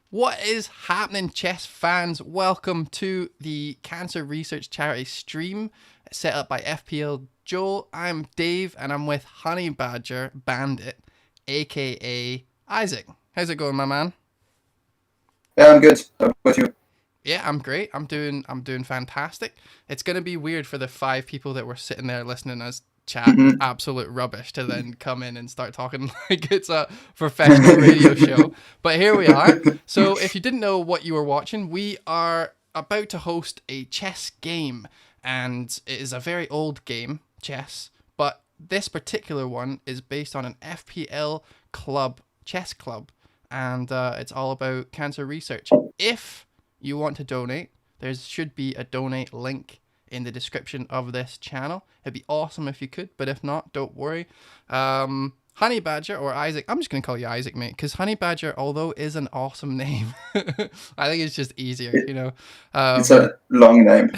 What is happening, chess fans? Welcome to the Cancer Research Charity stream set up by FPL Joel. I'm Dave and I'm with Honey Badger Bandit, aka Isaac. How's it going, my man? Yeah, I'm good. How about you? Yeah, I'm great. I'm doing fantastic. It's gonna be weird for the 5 people that were sitting there listening as chat hmm absolute rubbish to then come in and start talking like it's a professional radio show. But here we are. So if you didn't know what you were watching, we are about to host a chess game, and it is a very old game, chess. But this particular one is based on an FPL club, chess club, and it's all about cancer research. If you want to donate, there should be a donate link in the description of this channel. It'd be awesome if you could, but if not, don't worry. Honey Badger or Isaac, I'm just going to call you Isaac, mate, because Honey Badger, although is an awesome name, I think it's just easier, It, you know. it's a long name.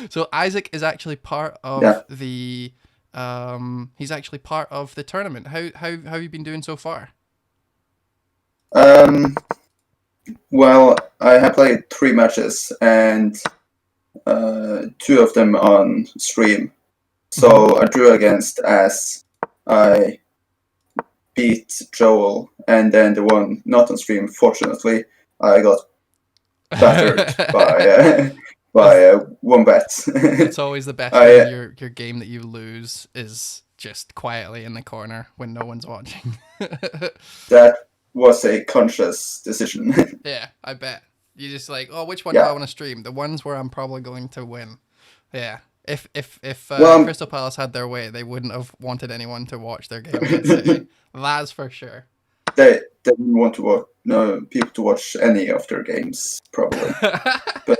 So Isaac is actually part Yeah. of the he's actually part of the tournament. How have you been doing so far? Um, well, I have played 3 matches and 2 of them on stream. Mhm. So I drew against As. I beat Joel, and then the one not on stream, fortunately, I got battered by That's by one bet. it's always the best when I your game that you lose is just quietly in the corner when no one's watching. That was a conscious decision. Yeah, I bet. You just like, oh, which one do I Yeah. want to stream? The ones where I'm probably going to win. Yeah. If Well, Crystal Palace had their way, they wouldn't have wanted anyone to watch their game against City. That's for sure. they didn't want to watch no people to watch any of their games probably. But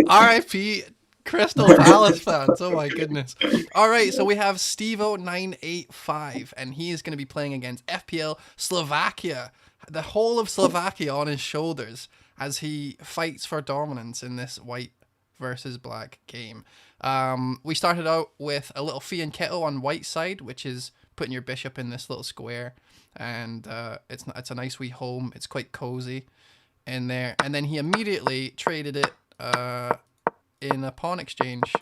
R.I.P. Crystal Palace fans. Oh my goodness. All right, so we have Stevo985, and he is going to be playing against FPL Slovakia. The whole of Slovakia on his shoulders as he fights for dominance in this white versus black game. We started out with a little Fee and Kettle on white side, which is putting your bishop in this little square, and it's a nice wee home. It's quite cozy in there, and then he immediately traded it in a pawn exchange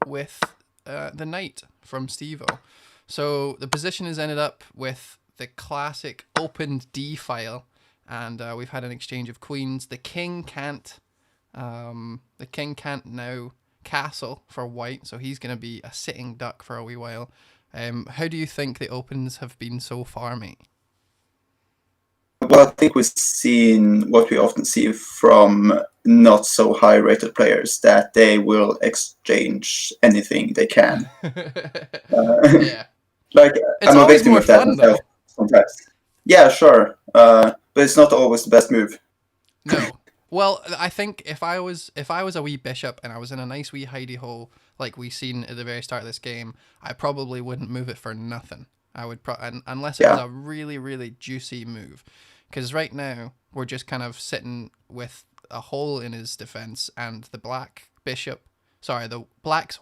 with the knight from Stevo. So the position has ended up with the classic opened D file, and we've had an exchange of queens. The king can't now castle for white, so he's going to be a sitting duck for a wee while. How do you think the opens have been so far, mate? well, I think we've seen what we often see from not so high rated players, that they will exchange anything they can. Yeah, Like, it's I'm a always victim more of that fun myself though. sometimes. Yeah, sure, but it's not always the best move. No. Well, I think if I was a wee bishop and I was in a nice wee hidey hole like we seen at the very start of this game, I probably wouldn't move it for nothing. I would unless it was Yeah. a really really juicy move, because right now we're just kind of sitting with a hole in his defense, and the black's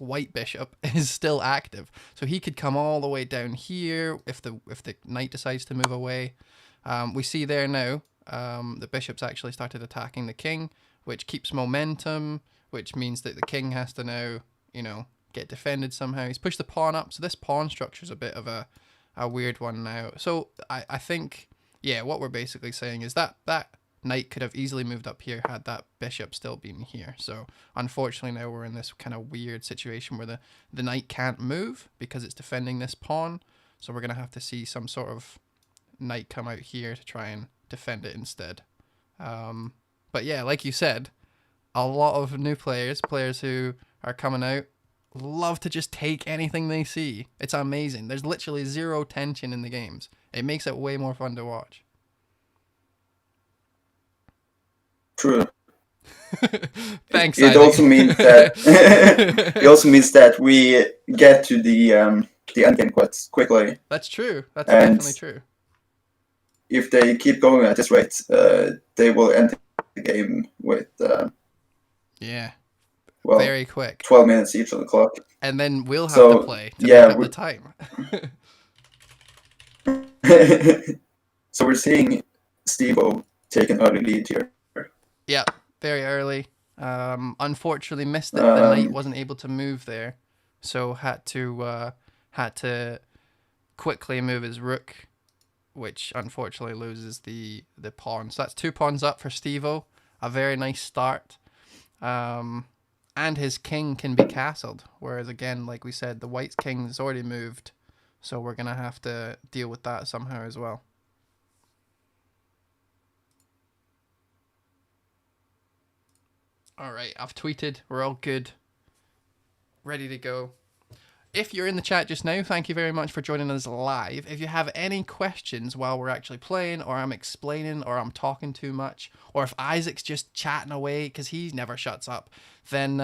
white bishop is still active, so he could come all the way down here if the knight decides to move away. We see there now the bishop's actually started attacking the king, which keeps momentum, which means that the king has to now, get defended somehow. He's pushed the pawn up, so this pawn structure is a bit of a weird one now. So I think, yeah, what we're basically saying is that knight could have easily moved up here had that bishop still been here. So unfortunately now we're in this kind of weird situation where the knight can't move because it's defending this pawn. So we're going to have to see some sort of knight come out here to try and defend it instead. But yeah, like you said, a lot of new players who are coming out, love to just take anything they see. It's amazing. There's literally zero tension in the games. It makes it way more fun to watch. True. Thanks, It Isaac. also means that it also means that we get to the end game quite quickly, That's true. That's and definitely true. if they keep going at this rate, they will end the game with Yeah, well, very quick. 12 minutes each on the clock. And then we'll have to So play to make yeah, up the time. so we're seeing Stevo take an early lead here. Yeah, very early. Unfortunately missed it. The knight Um, wasn't able to move there, so had to quickly move his rook, which unfortunately loses the pawn. So that's 2 pawns up for Stevo. A very nice start. And his king can be castled, whereas again, like we said, the white's king is already moved, so we're gonna have to deal with that somehow as well. All right, I've tweeted. We're all good, ready to go. If you're in the chat just now, thank you very much for joining us live. If you have any questions while we're actually playing, or I'm explaining, or I'm talking too much, or if Isaac's just chatting away because he never shuts up, then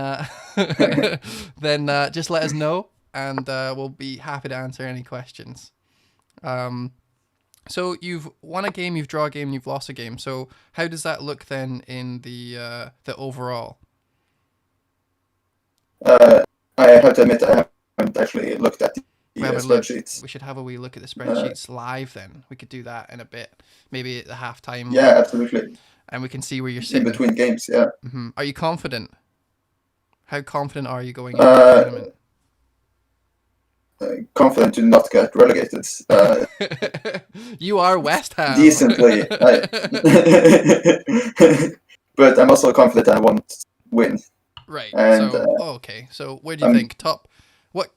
then just let us know, and we'll be happy to answer any questions. So you've won a game, you've drawn a game, you've lost a game. So how does that look then in the overall? I have to admit I haven't actually looked at the spreadsheets. We should have a wee look at the spreadsheets live then. We could do that in a bit, maybe at the halftime. Yeah, absolutely. And we can see where you're sitting. In between games, yeah. Mm-hmm. Are you confident? How confident are you going into the tournament? Confident to not get relegated. You are West Ham. Decently. But I'm also confident I won't win. Right. And, okay. So where do you think? Top.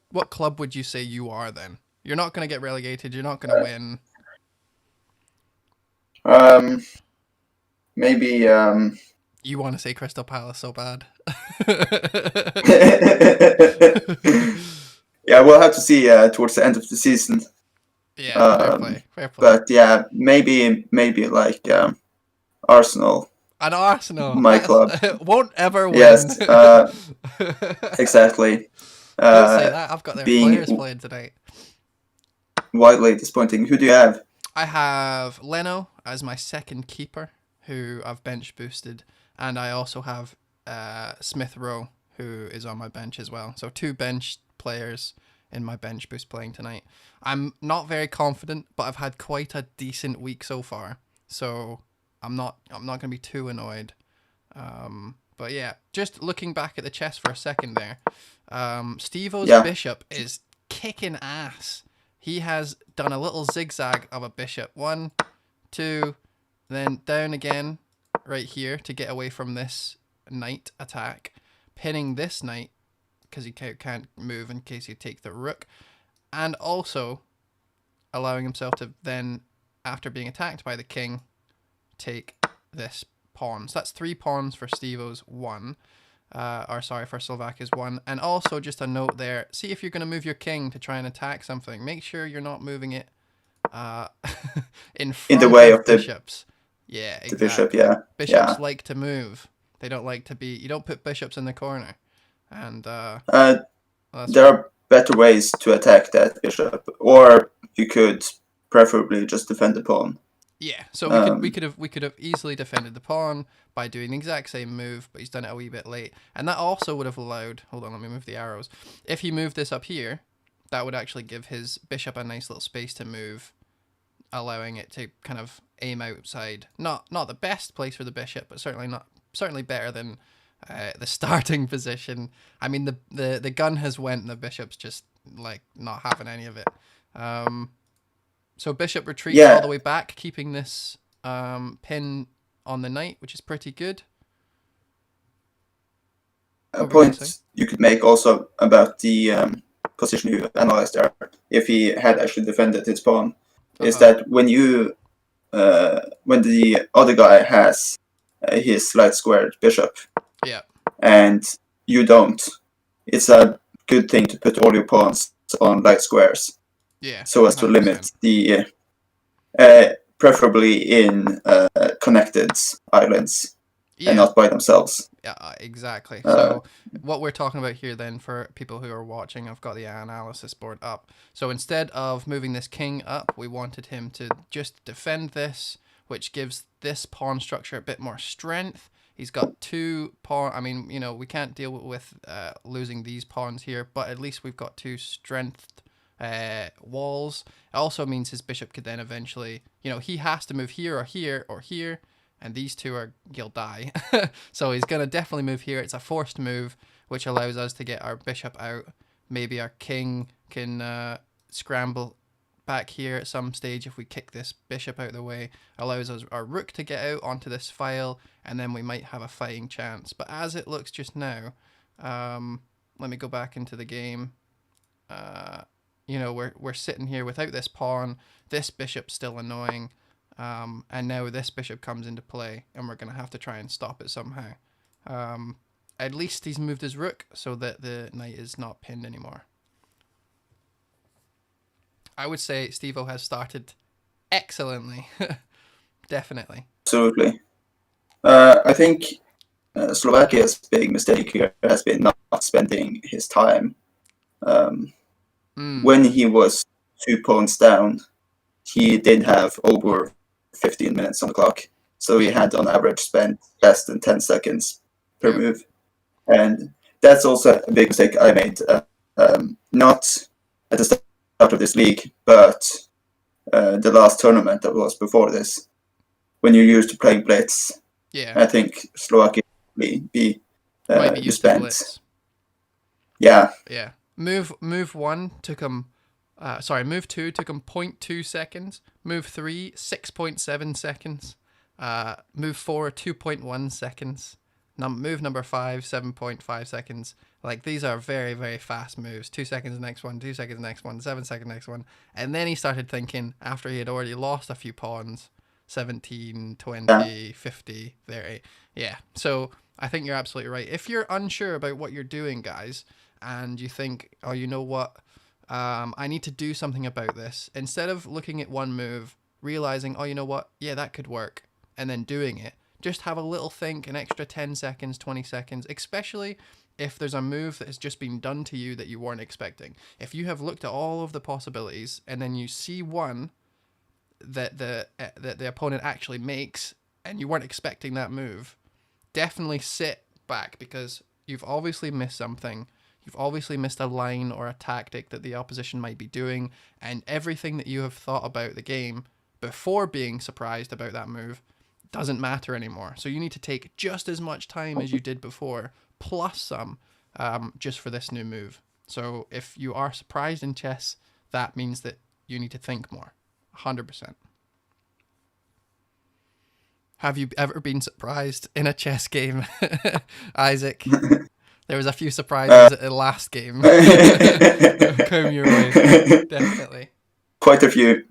What club would you say you are then? You're not going to get relegated. You're not going to win. Maybe. You want to say Crystal Palace so bad. Yeah, we'll have to see towards the end of the season. Yeah, fair play. But yeah, maybe like Arsenal. An Arsenal. My club. Won't ever win. Yes, exactly. Don't say that. I've got their players playing tonight. Widely disappointing. Who do you have? I have Leno as my second keeper, who I've bench boosted, and I also have Smith Rowe, who is on my bench as well. So 2 bench players in my bench boost playing tonight. I'm not very confident, but I've had quite a decent week so far, so I'm not going to be too annoyed. But yeah, just looking back at the chess for a second there, Steve-O's bishop is kicking ass. He has done a little zigzag of a bishop. 1, 2, then down again right here to get away from this knight attack, pinning this knight because he can't move in case you take the rook, and also allowing himself to then, after being attacked by the king, take this pawn. So that's 3 pawns for Steve-O's 1. For Slovakia's 1. And also just a note there, see if you're going to move your king to try and attack something, make sure you're not moving it in the way of the bishops. Yeah, exactly. The bishop, yeah. Bishops like to move. They don't like to be, you don't put bishops in the corner. And there are better ways to attack that bishop, or you could preferably just defend the pawn. Yeah, so we could have easily defended the pawn by doing the exact same move, but he's done it a wee bit late, and that also would have allowed. Hold on, let me move the arrows. If he moved this up here, that would actually give his bishop a nice little space to move, allowing it to kind of aim outside. Not the best place for the bishop, but certainly better than the starting position. I mean, the gun has went, and the bishop's just like not having any of it. So bishop retreats all the way back, keeping this pin on the knight, which is pretty good. A point you could make also about the position you analyzed there, if he had actually defended his pawn, is that when the other guy has his light squared bishop, and you don't, it's a good thing to put all your pawns on light squares. Yeah. So as to limit the, preferably in connected islands, and not by themselves. Yeah, exactly. So what we're talking about here then, for people who are watching, I've got the analysis board up. So instead of moving this king up, we wanted him to just defend this, which gives this pawn structure a bit more strength. He's got 2 pawn. I mean, we can't deal with losing these pawns here, but at least we've got 2 strengthed walls. It also means his bishop could then eventually, he has to move here or here or here, and these two you'll die. So he's going to definitely move here. It's a forced move, which allows us to get our bishop out. Maybe our king can scramble back here at some stage if we kick this bishop out of the way. Allows us our rook to get out onto this file, and then we might have a fighting chance. But as it looks just now, let me go back into the game. You know, we're sitting here without this pawn. This bishop's still annoying. And now this bishop comes into play, and we're going to have to try and stop it somehow. At least he's moved his rook so that the knight is not pinned anymore. I would say Steve-O has started excellently. Definitely. Absolutely. I think Slovakia's big mistake here has been not spending his time. When he was 2 points down, he did have over 15 minutes on the clock. So he had on average spent less than 10 seconds per move. And that's also a big mistake I made. Not at the start of this league, but the last tournament that was before this. When you're used to playing Blitz, I think Slovakia might be used to Blitz. Yeah. Yeah. Move 1 took him... move 2 took him 0.2 seconds. Move 3, 6.7 seconds. Move 4, 2.1 seconds. Move number 5, 7.5 seconds. Like, these are very, very fast moves. 2 seconds the next one, 2 seconds the next one, 7 seconds the next one. And then he started thinking, after he had already lost a few pawns, 17, 20, 50, 30. Yeah, so I think you're absolutely right. If you're unsure about what you're doing, guys, and you think, oh, you know what? I need to do something about this. Instead of looking at one move, realizing, oh, you know what? Yeah, that could work. And then doing it. Just have a little think, an extra 10 seconds, 20 seconds, especially if there's a move that has just been done to you that you weren't expecting. If you have looked at all of the possibilities and then you see one that the opponent actually makes and you weren't expecting that move, definitely sit back, because you've obviously missed something. You've obviously missed a line or a tactic that the opposition might be doing, and everything that you have thought about the game before being surprised about that move doesn't matter anymore. So you need to take just as much time as you did before, plus some, just for this new move. So if you are surprised in chess, that means that you need to think more. 100%. Have you ever been surprised in a chess game, Isaac? There was a few surprises at the last game. Coming your way, definitely. Quite a few.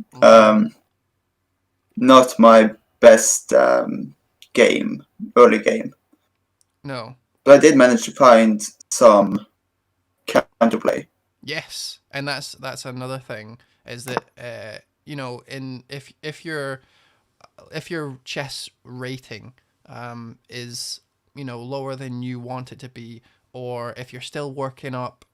Not my best early game. No. But I did manage to find some counterplay. Yes, and that's another thing, is that if your chess rating is lower than you want it to be, or if you're still working up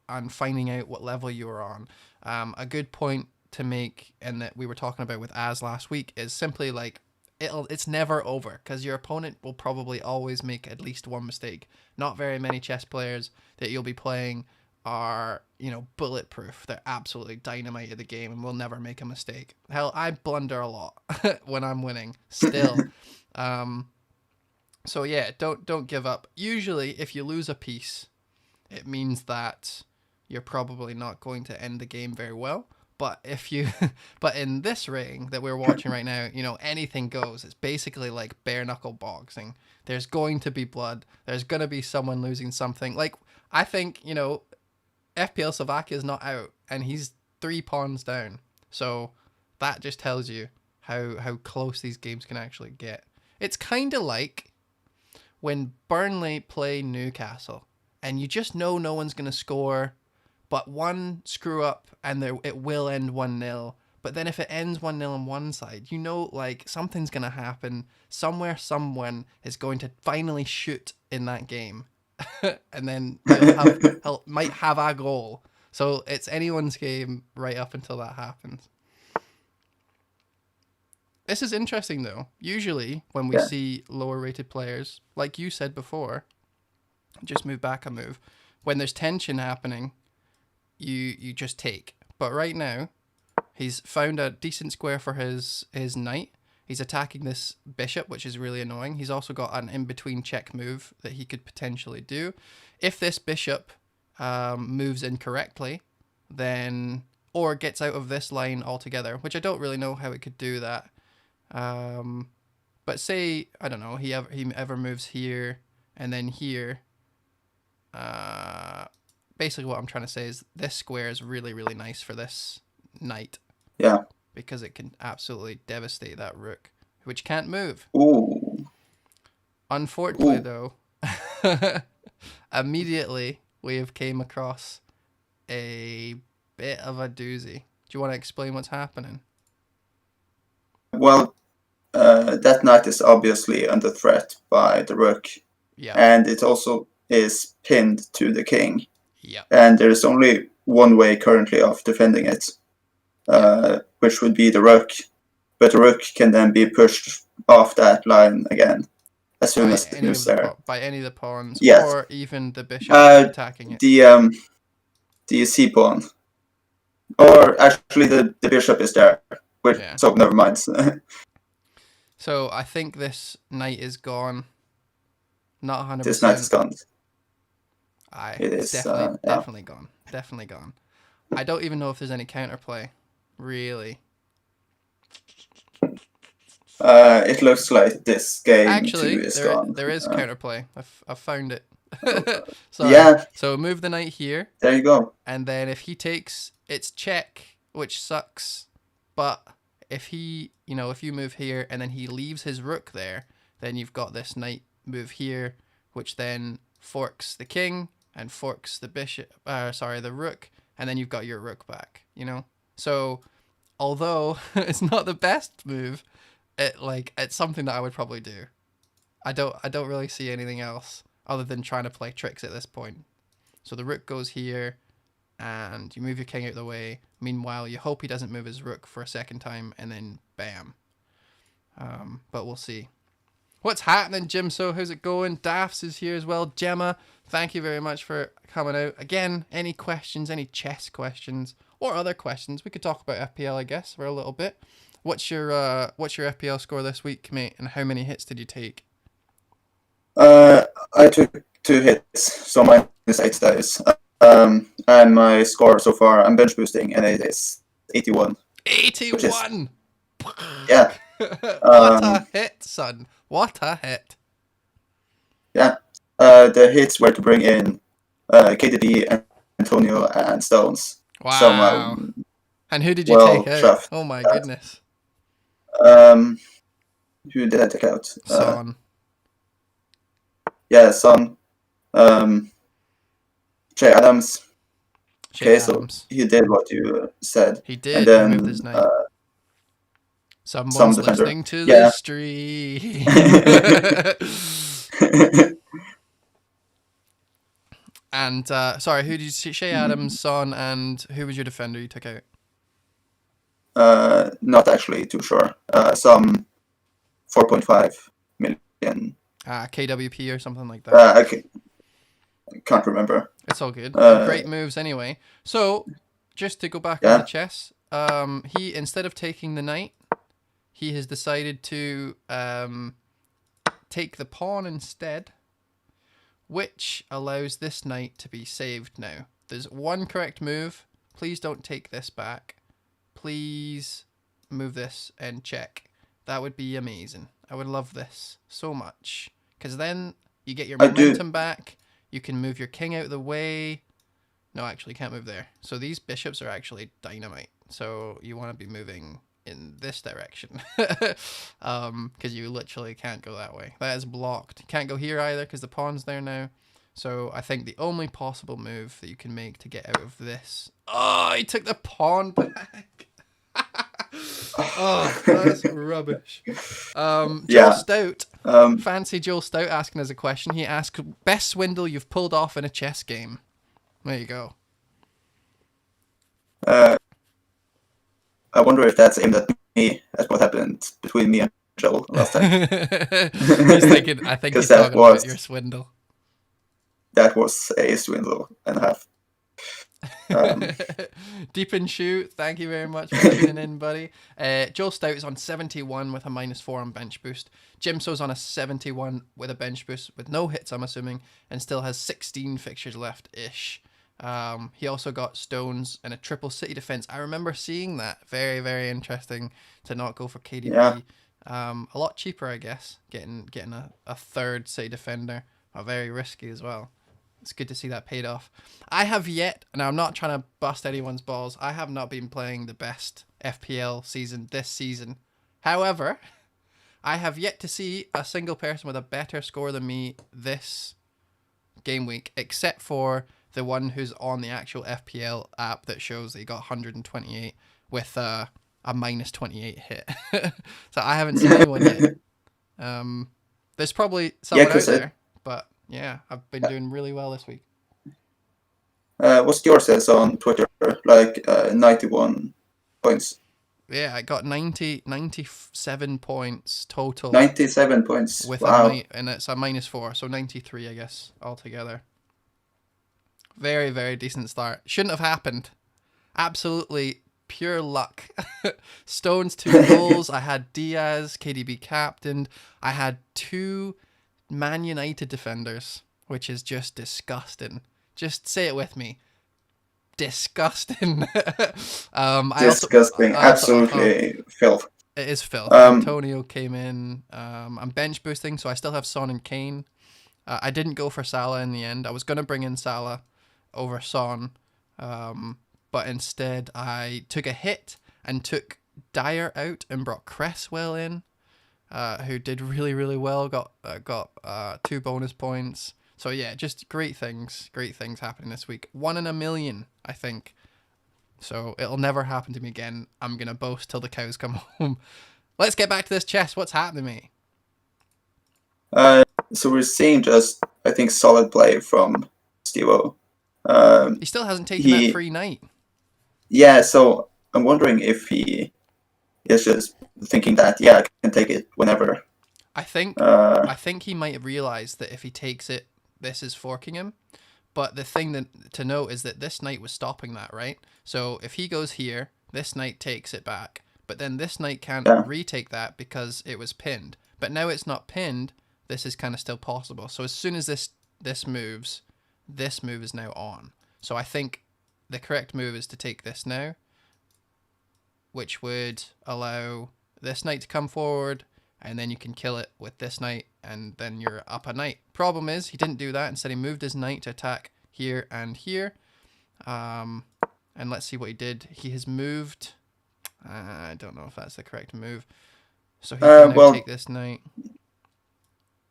and finding out what level you're on, a good point to make, and that we were talking about with Az last week, is simply like, it's never over, because your opponent will probably always make at least one mistake. Not very many chess players that you'll be playing are, bulletproof. They're absolutely dynamite at the game and will never make a mistake. Hell, I blunder a lot when I'm winning still. So yeah, don't give up. Usually if you lose a piece, it means that you're probably not going to end the game very well. But but in this ring that we're watching right now, anything goes. It's basically like bare knuckle boxing. There's going to be blood. There's going to be someone losing something. Like, I think, FPL Slovakia is not out, and he's 3 pawns down. So that just tells you how close these games can actually get. It's kind of like when Burnley play Newcastle, and you just know no one's going to score, but one screw up and it will end 1-0. But then if it ends 1-0 on one side, like, something's going to happen. Somewhere someone is going to finally shoot in that game. And then he'll might have a goal. So it's anyone's game right up until that happens. This is interesting, though. Usually when we see lower rated players, like you said before, just move back a move. When there's tension happening, you just take. But right now, he's found a decent square for his knight, He's attacking this bishop, which is really annoying. He's also got an in-between check move that he could potentially do. If this bishop moves incorrectly, then or gets out of this line altogether, which I don't really know how it could do that. But say, I don't know, he ever moves here and then here. Basically what I'm trying to say is this square is really, really nice for this knight. Yeah. Because it can absolutely devastate that rook, which can't move. Ooh. Unfortunately, though, immediately we have came across a bit of a doozy. Do you want to explain what's happening? Well, that knight is obviously under threat by the rook. Yeah. And it also is pinned to the king. Yeah. And there is only one way currently of defending it, which would be the rook. But the rook can then be pushed off that line again as soon as it moves there. By any of the pawns, yes. Or even the bishop attacking it. The c pawn. Or actually the bishop is there. So never mind. So I think this knight is gone. Not 100%. This knight is gone. It is definitely gone. Definitely gone. I don't even know if there's any counterplay. Really. It looks like this game actually is gone. There is counterplay. I've found it. So move the knight here. There you go. And then if he takes, it's check, which sucks. But if he, if you move here and then he leaves his rook there, then you've got this knight move here, which then forks the king and forks the bishop. The rook, and then you've got your rook back. So although it's not the best move, it's something that I would probably do. I don't really see anything else other than trying to play tricks at this point. So the rook goes here, and you move your king out of the way. Meanwhile, you hope he doesn't move his rook for a second time, and then bam. But we'll see. What's happening, Jim? So how's it going? Daffs is here as well. Gemma, thank you very much for coming out. Again, any questions, any chess questions, or other questions? We could talk about FPL, I guess, for a little bit. What's your FPL score this week, mate? And how many hits did you take? I took 2 hits, so minus 8 dice. And my score so far, I'm bench boosting, and it is 81. 81. Yeah. What a hit, son! What a hit. Yeah. The hits were to bring in KDB, Antonio, and Stones. Wow. And who did you take out? Oh my goodness. Who did I take out? Son. Yeah, Son. Jay Adams. So he did what you said. He did. And then, moved his knight. Someone's listening to the stream. And sorry, who did you see? Shay Adams, Son, and who was your defender you took out? Not actually too sure. Some 4.5 million. KWP or something like that. I can't remember. It's all good. Great moves anyway. So, just to go back on the chess, he, instead of taking the knight, he has decided to take the pawn instead, which allows this knight to be saved now. There's one correct move. Please don't take this back. Please move this and check. That would be amazing. I would love this so much. Because then you get your momentum back. You can move your king out of the way. No, actually, you can't move there. So these bishops are actually dynamite. So you want to be moving in this direction. Because you literally can't go that way. That is blocked. You can't go here either because the pawn's there now. So I think the only possible move that you can make to get out of this... Oh, he took the pawn back. Oh, that's rubbish. Joel Stout, fancy Joel Stout asking us a question. He asked, best swindle you've pulled off in a chess game. There you go. I wonder if that's aimed at me, as what happened between me and Joel last time. He's thinking, I think he's talking about your swindle. That was a swindle and a half. Um, Deep in shoot, thank you very much for tuning in, buddy. Joel Stout is on 71 with a -4 on bench boost. Jimso's on a 71 with a bench boost with no hits, I'm assuming, and still has 16 fixtures left-ish. He also got Stones and a triple City defense. I remember seeing that. Very, very interesting to not go for KDB. Yeah. A lot cheaper, I guess, getting a third City defender. Very risky as well. It's good to see that paid off. I have yet, and I'm not trying to bust anyone's balls, I have not been playing the best FPL season this season. However, I have yet to see a single person with a better score than me this game week, except for the one who's on the actual FPL app that shows that he got 128 with a -28 hit. So I haven't seen anyone yet. There's probably someone out there, but yeah, I've been doing really well this week. What's yours says on Twitter? Like 91 points. Yeah, I got 97 points total. 97 points. With wow. And it's a -4, so 93, I guess, altogether. Very, very decent start. Shouldn't have happened. Absolutely pure luck. Stones 2 goals. I had Diaz, KDB captained. I had 2 Man United defenders, which is just disgusting. Just say it with me. Disgusting. Disgusting. Absolutely filth. It is filth. Antonio came in. I'm bench boosting, so I still have Son and Kane. I didn't go for Salah in the end. I was going to bring in Salah over Son, but instead I took a hit and took Dyer out and brought Cresswell in, who did really, really well. Got 2 bonus points. So yeah, just great things happening this week. 1 in a million, I think. So it'll never happen to me again. I'm gonna boast till the cows come home. Let's get back to this chess. What's happening to me? So we're seeing just, I think, solid play from Steve-O. He still hasn't taken that free night. Yeah, so I'm wondering if he is just thinking that, yeah, I can take it whenever. I think he might have realized that if he takes it, this is forking him. But the thing to note is that this knight was stopping that, right? So if he goes here, this knight takes it back. But then this knight can't retake that because it was pinned. But now it's not pinned, this is kind of still possible. So as soon as this moves, this move is now on. So I think the correct move is to take this now, which would allow this knight to come forward, and then you can kill it with this knight, and then you're up a knight. Problem is, he didn't do that. Instead, he moved his knight to attack here and here. And let's see what he did. He has moved... I don't know if that's the correct move. So he can now take this knight.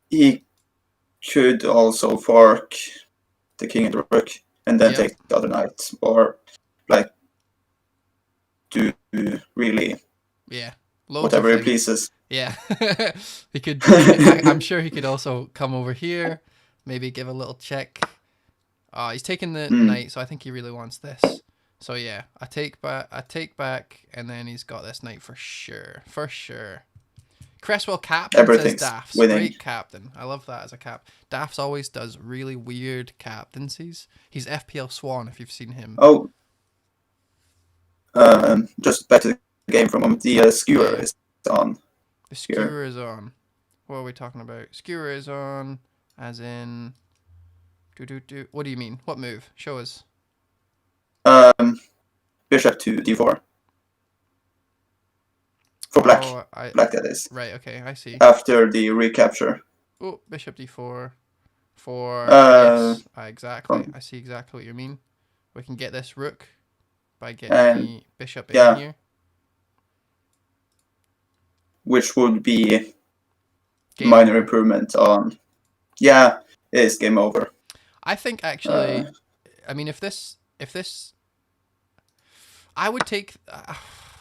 He could also fork the king and the rook, and then take the other knight, or like do really whatever he pleases. Yeah, he could. I'm sure he could also come over here, maybe give a little check. He's taking the knight, so I think he really wants this. So yeah, I take back, and then he's got this knight for sure. Cresswell captain says Daff's great captain. I love that as a cap. Daff's always does really weird captaincies. He's FPL Swan if you've seen him. Oh, just back to the game from him. The skewer is on. The skewer is on. What are we talking about? Skewer is on, as in. What do you mean? What move? Show us. Bishop to d4. For black. Black, that is. Right, okay, I see. After the recapture. Oh, bishop d4. Yes, exactly. I see exactly what you mean. We can get this rook by getting the bishop in here. Which would be minor improvement on... Yeah, it is game over. I think actually... I mean, if this... I would take...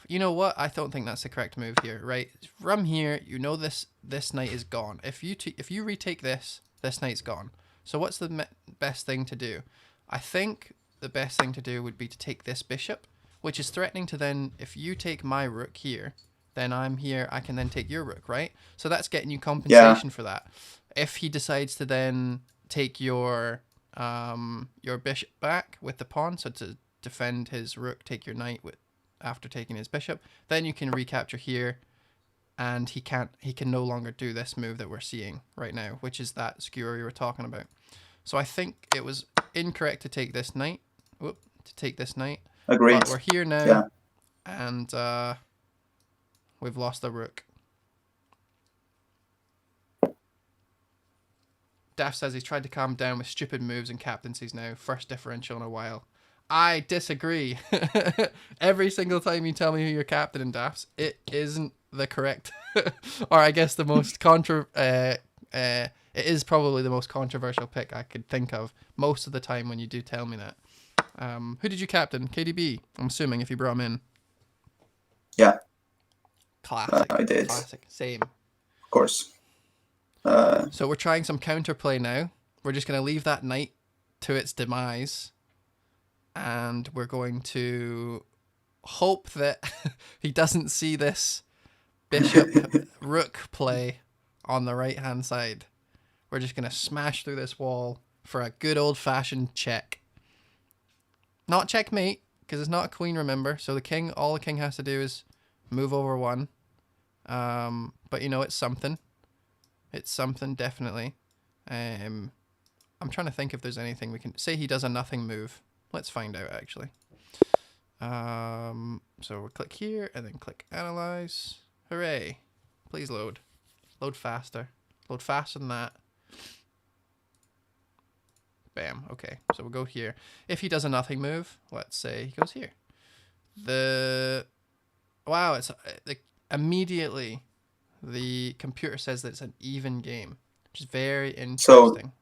you know what? I don't think that's the correct move here, right? From here, you know this knight is gone. If you retake this knight's gone. So what's the best thing to do? I think the best thing to do would be to take this bishop, which is threatening to then, if you take my rook here, then I'm here, I can then take your rook, right? So that's getting you compensation for that. If he decides to then take your bishop back with the pawn, so to defend his rook, take your knight after taking his bishop. Then you can recapture here, and he can no longer do this move that we're seeing right now, which is that skewer you were talking about. So I think it was incorrect to take this knight. Agreed. But we're here now, Yeah. and we've lost the rook. Daft says he's tried to calm down with stupid moves and captaincies now. First differential in a while. I disagree. Every single time you tell me who you're captain in Dafts, it isn't the correct, or I guess the most it is probably the most controversial pick I could think of most of the time when you do tell me that. Who did you captain? KDB, I'm assuming, if you brought him in. Yeah. Classic. I did. Classic. Same. Of course. So we're trying some counterplay now. We're just going to leave that knight to its demise. And we're going to hope that he doesn't see this bishop rook play on the right hand side. We're just going to smash through this wall for a good old fashioned check. Not checkmate, because it's not a queen, remember. So all the king has to do is move over one. But you know, it's something. It's something, definitely. I'm trying to think if there's anything we can say. He does a nothing move. Let's find out, actually. So we'll click here and then click analyze. Hooray. Please load. Load faster. Load faster than that. Bam. Okay. So we'll go here. If he does a nothing move, let's say he goes here. Wow, it's immediately the computer says that it's an even game, which is very interesting. So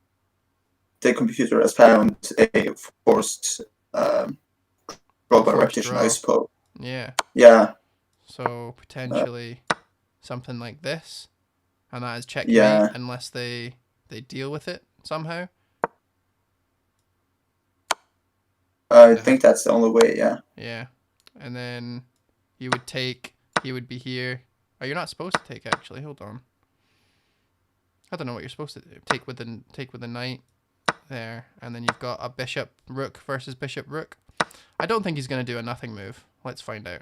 the computer has found a forced draw by repetition, I suppose. Yeah. Yeah. So potentially something like this, and that is checkmate unless they deal with it somehow. I think that's the only way, yeah. Yeah. And then he would be here. Oh, you're not supposed to take, actually. Hold on. I don't know what you're supposed to do. Take with the knight there, and then you've got a bishop rook versus bishop rook. I don't think he's going to do a nothing move. Let's find out.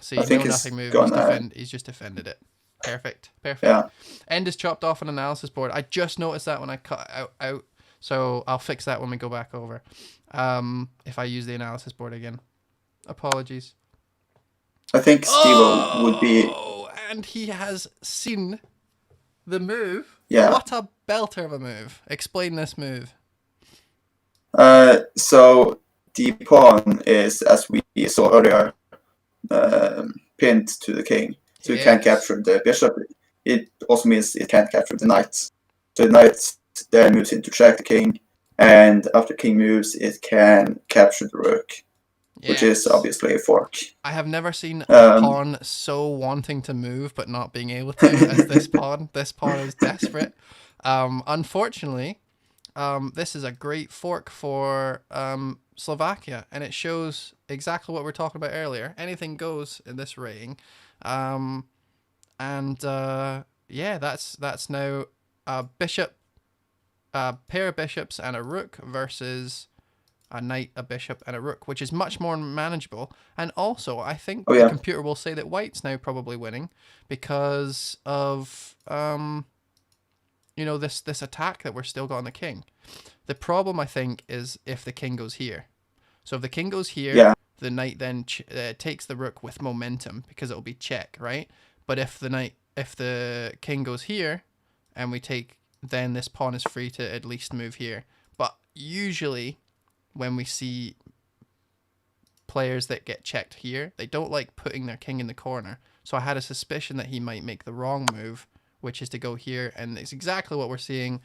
See, no nothing move. He's just defended it. Perfect. Yeah. End is chopped off an analysis board. I just noticed that when I cut out. So I'll fix that when we go back over. If I use the analysis board again. Apologies. I think Steve would be... Oh, and he has seen the move. Yeah. What a belter of a move. Explain this move. So the pawn is, as we saw earlier, pinned to the king. So you can't capture the bishop. It also means it can't capture the knight. So the knight then moves in to check the king, and after king moves, it can capture the rook, which is obviously a fork. I have never seen a pawn so wanting to move but not being able to as this pawn. This pawn is desperate. Unfortunately, this is a great fork for Slovakia, and it shows exactly what we were talking about earlier. Anything goes in this rating. Yeah, that's now a bishop, a pair of bishops and a rook versus a knight, a bishop, and a rook, which is much more manageable. And also, I think the computer will say that white's now probably winning because of this attack that we're still got on the king. The problem, I think, is if the king goes here. So if the king goes here, the knight then takes the rook with momentum because it'll be check, right? But if the king goes here and we take, then this pawn is free to at least move here. But usually when we see players that get checked here, they don't like putting their king in the corner. So I had a suspicion that he might make the wrong move, which is to go here, and it's exactly what we're seeing,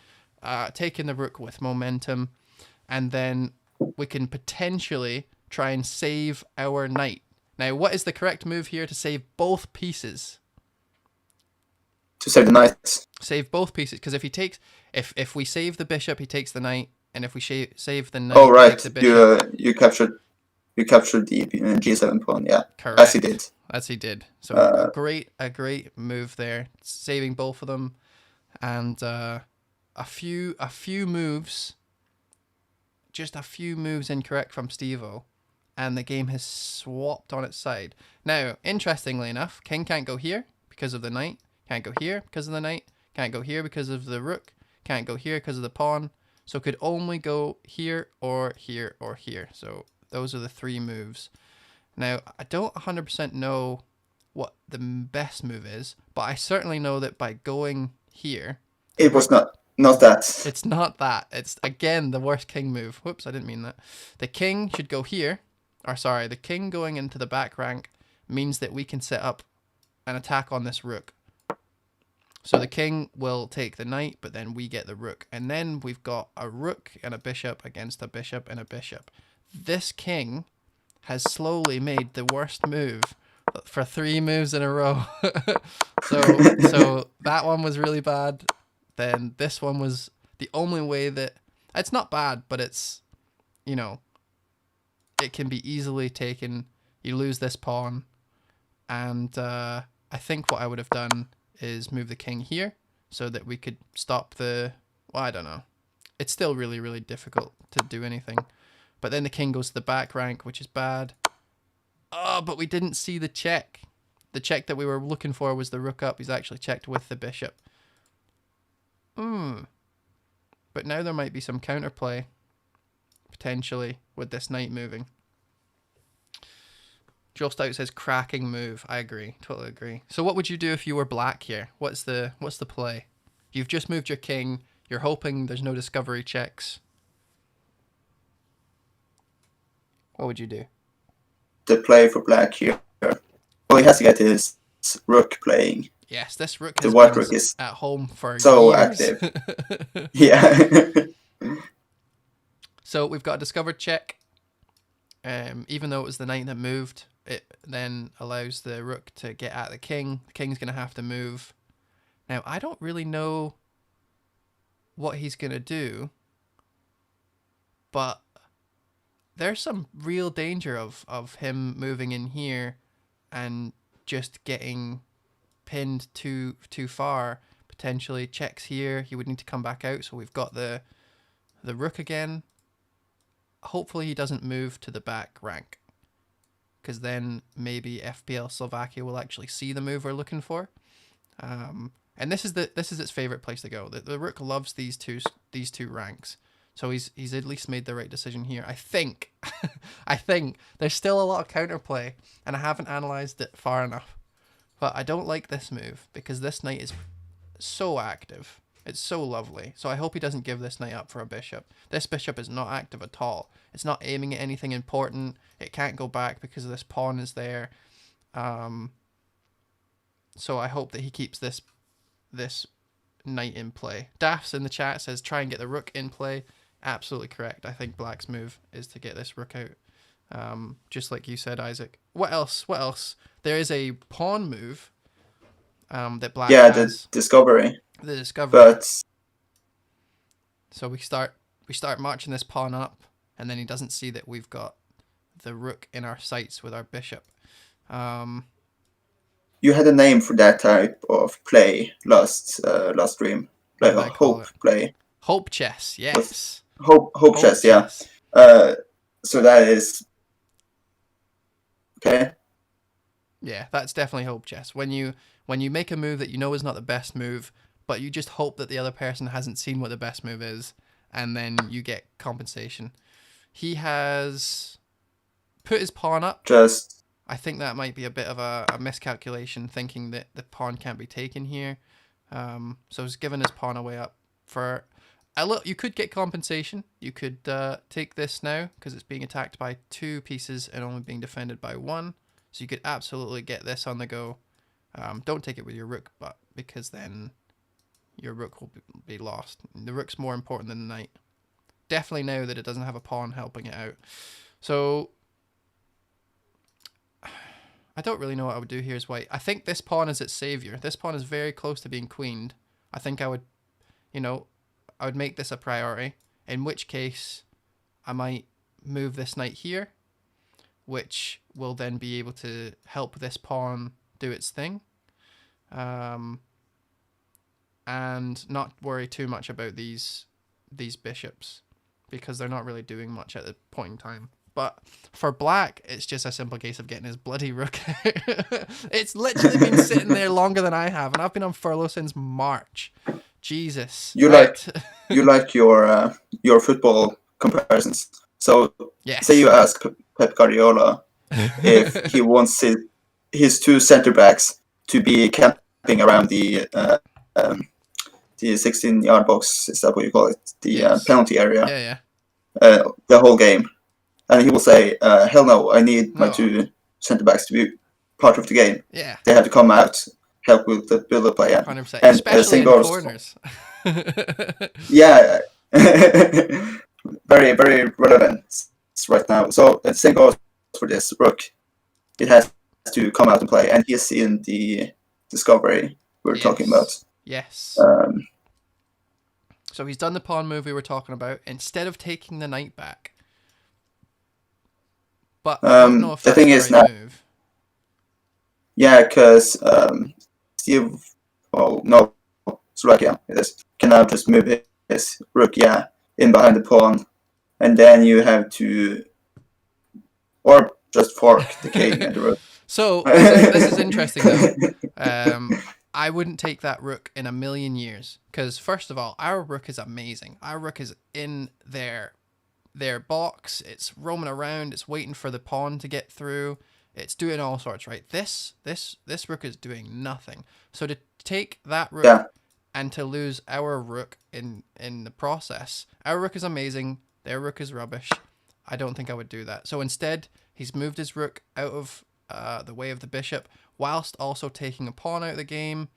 taking the rook with momentum, and then we can potentially try and save our knight. Now, what is the correct move here to save both pieces? To save the knight. Save both pieces, because if he takes, if we save the bishop, he takes the knight, and if we save the knight, he takes the bishop. You captured the G7 pawn, yeah. Correct. As he did. So a great move there, saving both of them, and a few moves just a few moves incorrect from Steve-O, and the game has swapped on its side. Now, interestingly enough, king can't go here because of the knight, can't go here because of the knight, can't go here because of the rook, can't go here because of the pawn, so could only go here or here or here. So those are the 3 moves. Now, I don't 100% know what the best move is, but I certainly know that by going here... It was not that. It's not that. It's, again, the worst king move. Whoops, I didn't mean that. The king should go here. Or, sorry, the king going into the back rank means that we can set up an attack on this rook. So the king will take the knight, but then we get the rook. And then we've got a rook and a bishop against a bishop and a bishop. This king has slowly made the worst move for 3 moves in a row. So that one was really bad. Then this one was the only way that... It's not bad, but it's, you know, it can be easily taken. You lose this pawn. And I think what I would have done is move the king here so that we could stop the... Well, I don't know. It's still really, really difficult to do anything. But then the king goes to the back rank, which is bad. Oh, but we didn't see the check. The check that we were looking for was the rook up. He's actually checked with the bishop. But now there might be some counterplay, potentially, with this knight moving. Joel Stout says cracking move. I agree. Totally agree. So what would you do if you were black here? What's the play? You've just moved your king. You're hoping there's no discovery checks. What would you do? The play for black here. Well, he has to get his rook playing. Yes, this rook The has white been rook is at home for so years. active. Yeah. So we've got a discovered check. Even though it was the knight that moved, it then allows the rook to get at the king. The king's going to have to move. Now, I don't really know what he's going to do, but there's some real danger of him moving in here and just getting pinned too far. Potentially checks here. He would need to come back out, so we've got the rook again. Hopefully he doesn't move to the back rank, because then maybe FPL Slovakia will actually see the move we're looking for. And this is its favorite place to go. The rook loves these two ranks. So he's at least made the right decision here. I think I think there's still a lot of counterplay, and I haven't analyzed it far enough. But I don't like this move because this knight is so active. It's so lovely. So I hope he doesn't give this knight up for a bishop. This bishop is not active at all. It's not aiming at anything important. It can't go back because this pawn is there. So I hope that he keeps this knight in play. Daffs in the chat says try and get the rook in play. Absolutely correct. I think black's move is to get this rook out. Just like you said, Isaac. What else? There is a pawn move that black has. The discovery. The discovery. But so we start marching this pawn up, and then he doesn't see that we've got the rook in our sights with our bishop. You had a name for that type of play last stream, like a hope play. Hope chess, yes. Hope chess, yeah. So that is okay. Yeah, that's definitely hope chess. When you make a move that you know is not the best move, but you just hope that the other person hasn't seen what the best move is, and then you get compensation. He has put his pawn up. I think that might be a bit of a miscalculation, thinking that the pawn can't be taken here. So he's given his pawn away up for a little. You could get compensation. You could take this now because it's being attacked by 2 pieces and only being defended by 1. So you could absolutely get this on the go. Don't take it with your rook, but because then your rook will be lost. The rook's more important than the knight. Definitely now that it doesn't have a pawn helping it out. So I don't really know what I would do here as white. I think this pawn is its savior. This pawn is very close to being queened. I think I would make this a priority, in which case I might move this knight here, which will then be able to help this pawn do its thing, and not worry too much about these bishops. because they're not really doing much at the point in time. But for black, it's just a simple case of getting his bloody rook out. It's literally been sitting there longer than I have, and I've been on furlough since March. Jesus. You right. like your football comparisons. So Yes. say you ask Pep Guardiola if he wants his two center backs to be camping around the 16-yard box, is that what you call it? The Yes. penalty area. Yeah. The whole game. And he will say, hell no, I need my two center backs to be part of the game. Yeah. They have to come out, help with the build-up play. 100%. And especially in corners. Yeah. Very, very relevant right now. So the same goes for this rook. It has to come out and play. And he's in the discovery we're talking about. Yes. So he's done the pawn move we were talking about instead of taking the knight back. But I don't know if that's the right move. Yeah, because Slovakia can now just move his rook, in behind the pawn, and then you have to, or just fork the king and the rook. So this is interesting though. I wouldn't take that rook in a million years because first of all, our rook is amazing. Our rook is in their box. It's roaming around. It's waiting for the pawn to get through. It's doing all sorts, right? This rook is doing nothing. So to take that rook and to lose our rook in the process, our rook is amazing. Their rook is rubbish. I don't think I would do that. So instead, he's moved his rook out of the way of the bishop, whilst also taking a pawn out of the game,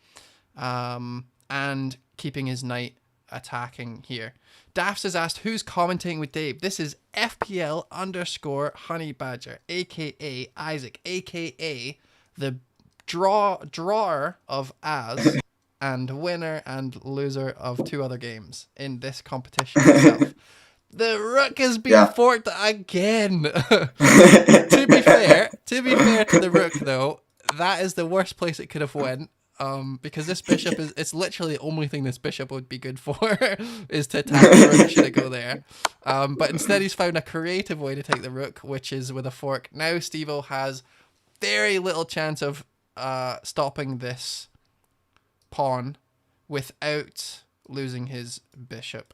and keeping his knight attacking here. Daffs has asked, who's commentating with Dave? This is FPL_Honey Badger, aka Isaac, aka the drawer of As and winner and loser of 2 other games in this competition itself. The rook has been forked again. To be fair to the rook though, that is the worst place it could have went. Because this bishop it's literally the only thing this bishop would be good for is to attack the rook should it go there. But instead he's found a creative way to take the rook, which is with a fork. Now Steve-O has very little chance of stopping this pawn without losing his bishop.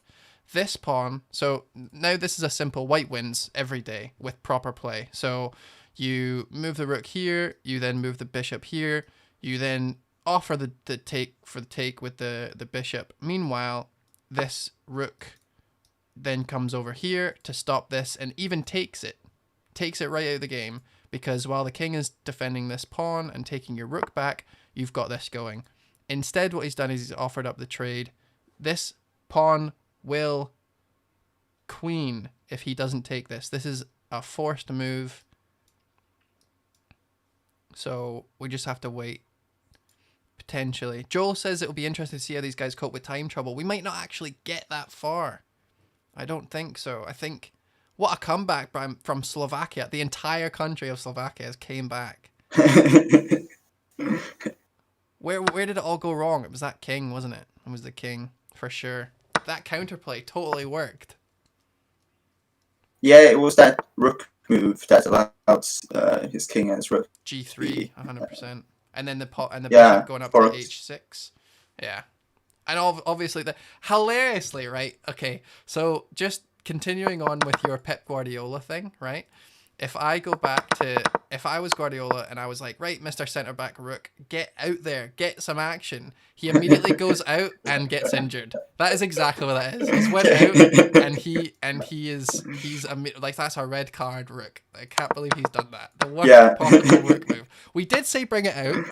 This pawn, so now this is a simple white wins every day with proper play. So you move the rook here, you then move the bishop here, you then offer the take with the bishop. Meanwhile, this rook then comes over here to stop this and even takes it right out of the game, because while the king is defending this pawn and taking your rook back, you've got this going. Instead, what he's done is he's offered up the trade. This pawn will queen if he doesn't take this. This is a forced move. So we just have to wait. Potentially. Joel says it'll be interesting to see how these guys cope with time trouble. We might not actually get that far. I don't think so. I think, what a comeback from Slovakia. The entire country of Slovakia has came back. Where did it all go wrong? It was that king, wasn't it? It was the king, for sure. That counterplay totally worked. Yeah, it was that rook move that allowed his king and his rook. G3, 100%. And then the bishop going up to H6. Yeah. And obviously, hilariously, right? Okay, so just continuing on with your Pep Guardiola thing, right? If I was Guardiola and I was like, right, Mr. Centre-back Rook, get out there, get some action. He immediately goes out and gets injured. That is exactly what that is. He's went out he's like, that's a red card, Rook. I can't believe he's done that. The worst possible Rook move. We did say bring it out,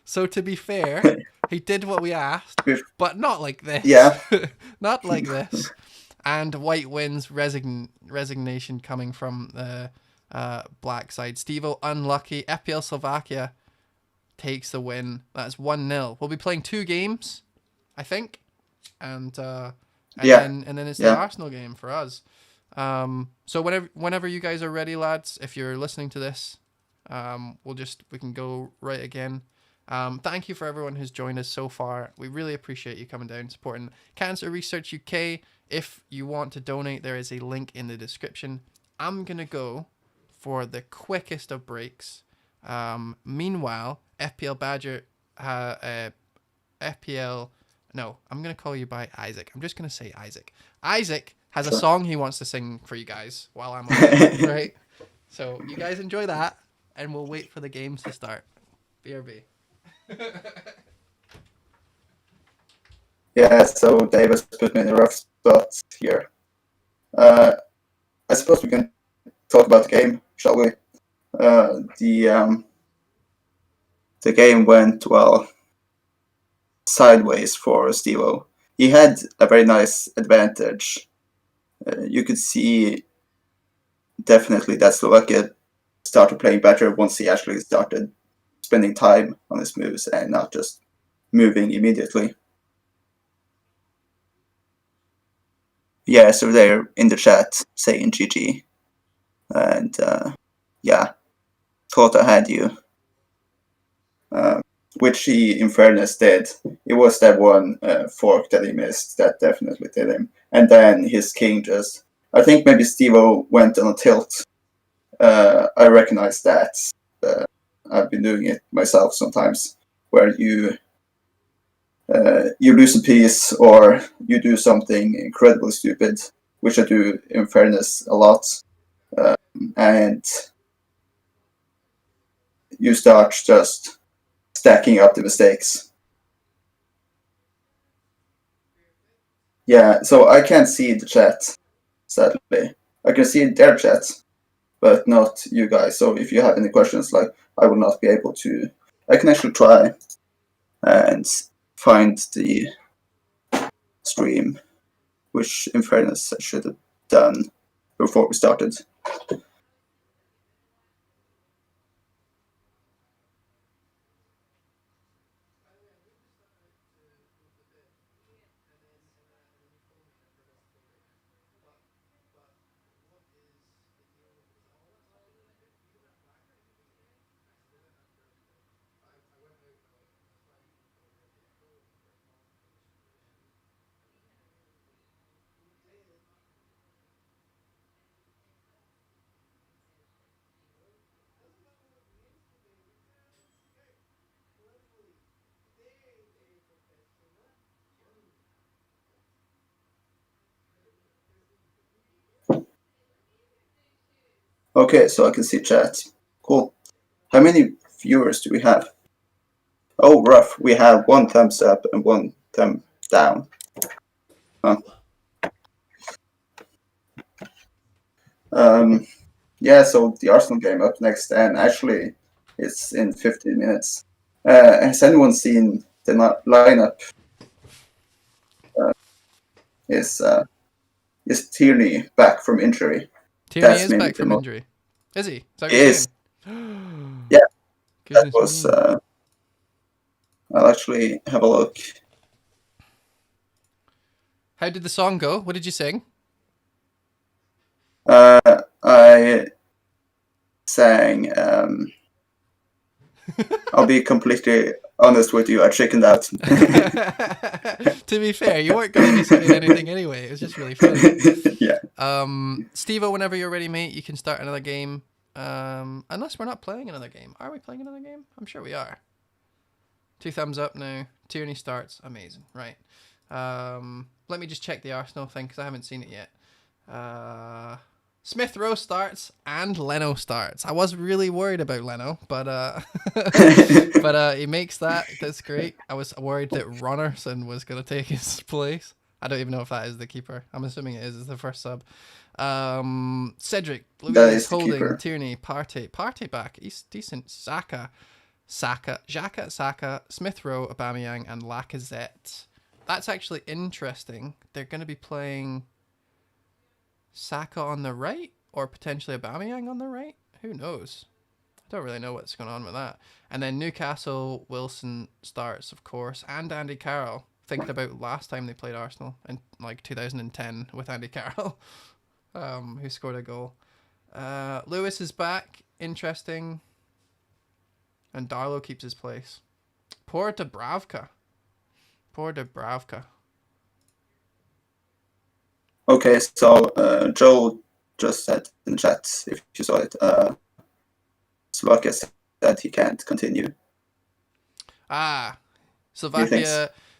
so to be fair, he did what we asked, but not like this. Yeah. Not like this. And white wins, resignation coming from the black side. Steve-O unlucky. FPL Slovakia takes the win. That's 1-0. We'll be playing 2 games, I think, and then it's the Arsenal game for us. So whenever you guys are ready, lads, if you're listening to this, we can go right again. Thank you for everyone who's joined us so far. We really appreciate you coming down and supporting Cancer Research UK. If you want to donate, there is a link in the description. I'm going to go for the quickest of breaks. Meanwhile, FPL Badger, FPL, no, I'm going to call you by Isaac. I'm just going to say Isaac. Isaac has a song he wants to sing for you guys while I'm away, right? So you guys enjoy that, and we'll wait for the games to start. BRB. Yeah, so Davis put me in a rough spot here. I suppose we can talk about the game, shall we? The game went, well, sideways for Stevo. He had a very nice advantage. You could see definitely that Slovakia started playing better once he actually started spending time on his moves and not just moving immediately. Yeah, so they're in the chat saying GG. And yeah, thought I had you. Which he, in fairness, did. It was that one fork that he missed that definitely did him. And then his king just... I think maybe Stevo went on a tilt. I recognize that. I've been doing it myself sometimes, where you lose a piece or you do something incredibly stupid, which I do, in fairness, a lot. And you start just stacking up the mistakes. Yeah, so I can't see the chat, sadly. I can see their chat, but not you guys. So if you have any questions, like, I will not be able to... I can actually try and find the stream, which, in fairness, I should have done before we started. Okay, so I can see chat. Cool. How many viewers do we have? Oh, rough. We have 1 thumbs up and 1 thumb down. Huh. Yeah, so the Arsenal game up next, and actually it's in 15 minutes. Has anyone seen the lineup? Is Tierney back from injury? Tierney is back from injury. Is he? Is that what you're saying? Yeah. Goodness, that was... I'll actually have a look. How did the song go? What did you sing? I sang... I'll be completely honest with you, I chickened out. To be fair, you weren't going to be singing anything anyway. It was just really funny. Yeah. Steve-O, whenever you're ready, mate, you can start another game. Unless we're not playing another game. Are we playing another game? I'm sure we are. 2 thumbs up now. Tierney starts. Amazing. Right. Let me just check the Arsenal thing because I haven't seen it yet. Smith Rowe starts and Leno starts. I was really worried about Leno, but but he makes that. That's great. I was worried that Ronnerson was going to take his place. I don't even know if that is the keeper. I'm assuming it is. It's the first sub. Cedric, Louise, Holding, Tierney, Partey back. He's decent. Saka, Smith Rowe, Aubameyang, and Lacazette. That's actually interesting. They're going to be playing Saka on the right or potentially Aubameyang on the right. Who knows? I don't really know what's going on with that. And then Newcastle, Wilson starts, of course, and Andy Carroll. Thinking about last time they played Arsenal in like 2010 with Andy Carroll, who scored a goal. Lewis is back. Interesting. And Darlow keeps his place. Poor Dubravka. Poor Dubravka. Okay, so Joe just said in chat, if you saw it, Slovakia said he can't continue. Ah, Do you think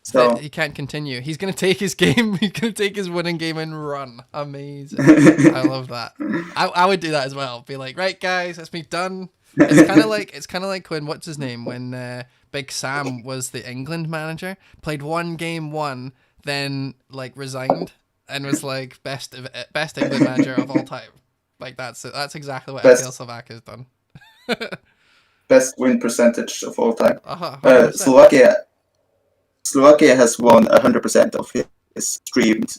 Slovakia so? he can't continue. He's gonna take his game. He's gonna take his winning game and run. Amazing. I love that. I would do that as well. Be like, right, guys, that's me done. It's kind of like when what's his name when Big Sam was the England manager, played one game, then like resigned and was like best England manager of all time. Like that's exactly what FPL Best Slovakia has done. best win percentage of all time. 100%. Slovakia has won 100% of his streamed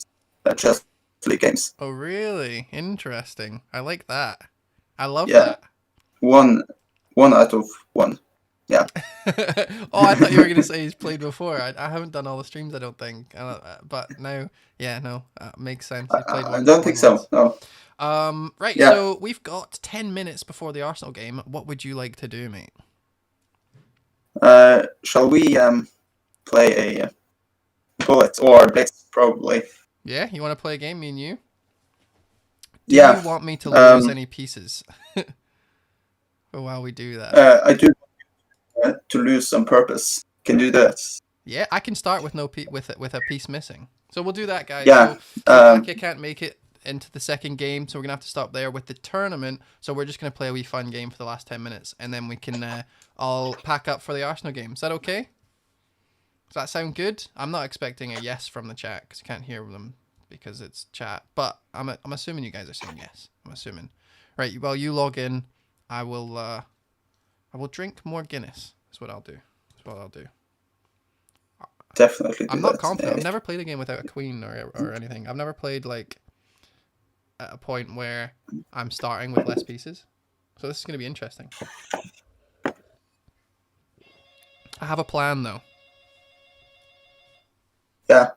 Chess League games. Oh, really? Interesting. I like that. I love Yeah. that. One out of one. Yeah. Oh, I thought you were going to say he's played before. I haven't done all the streams, I don't think. But now, yeah, no, makes sense. He played I once. don't think so. No. Right, Yeah. so we've got 10 minutes before the Arsenal game. What would you like to do, mate? Shall we play a bullet or blitz? Probably. Yeah, you want to play a game, me and you? Do Yeah. you want me to lose any pieces while we do that? I do to lose on purpose. Can do that. Yeah, I can start with with a piece missing. So we'll do that, guys. Yeah. So Slovakia can't make it into the second game, so we're gonna have to stop there with the tournament. So we're just gonna play a wee fun game for the last 10 minutes, and then we can all pack up for the Arsenal game. Is that okay? Does that sound good? I'm not expecting a yes from the chat because you can't hear them because it's chat. But I'm assuming you guys are saying yes. I'm assuming. Right. Well, you log in. I will drink more Guinness. That's what I'll do. Definitely. I'm not confident. I've never played a game without a queen or anything. I've never played like at a point where I'm starting with less pieces. So this is going to be interesting. I have a plan though. Yeah.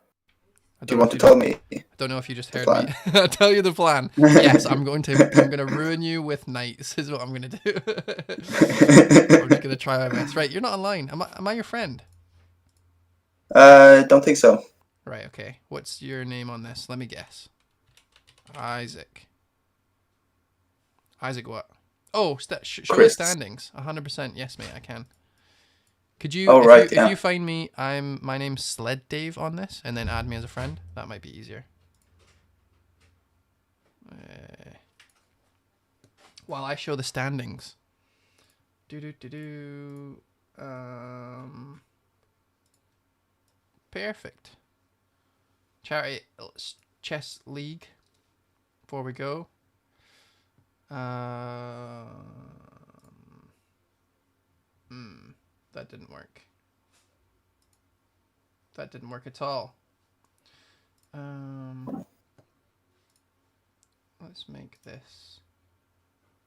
Do you want to tell me? I don't know if you just heard me. I'll tell you the plan. Yes, I'm going to ruin you with knights is what I'm going to do. I'm just going to try my best. Right, you're not online. Am I your friend? Don't think so. Right, okay. What's your name on this? Let me guess. Isaac. Isaac what? Oh, show the standings. 100%. Yes, mate, I can. Could you, if you find me, my name's Sled Dave on this, and then add me as a friend? That might be easier. While I show the standings. Perfect. Charity Chess League. Before we go. That didn't work. That didn't work at all. Let's make this.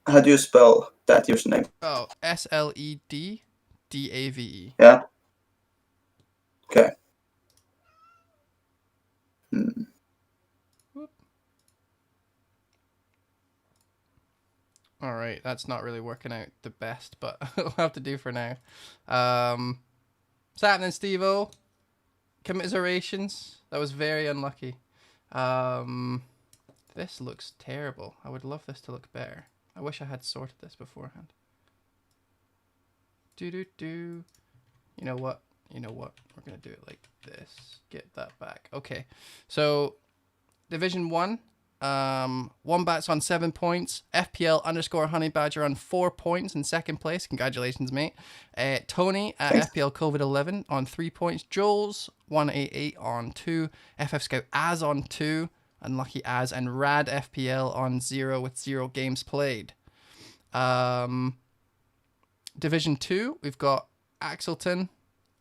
How do you spell that username? Oh, SLEDDAVE. Yeah. Okay. All right, that's not really working out the best, but it'll have to do for now. What's happening, Steve-O? Commiserations. That was very unlucky. This looks terrible. I would love this to look better. I wish I had sorted this beforehand. You know what? We're going to do it like this. Get that back. Okay. So, Division 1. Wombats on 7 points. FPL _Honey Badger on 4 points in second place. Congratulations, mate. Tony at FPL COVID-11 on 3 points. Jules 188 on 2. FF Scout Az on 2. Unlucky Az, and Rad FPL on 0 with 0 games played. Division 2, we've got Axelton.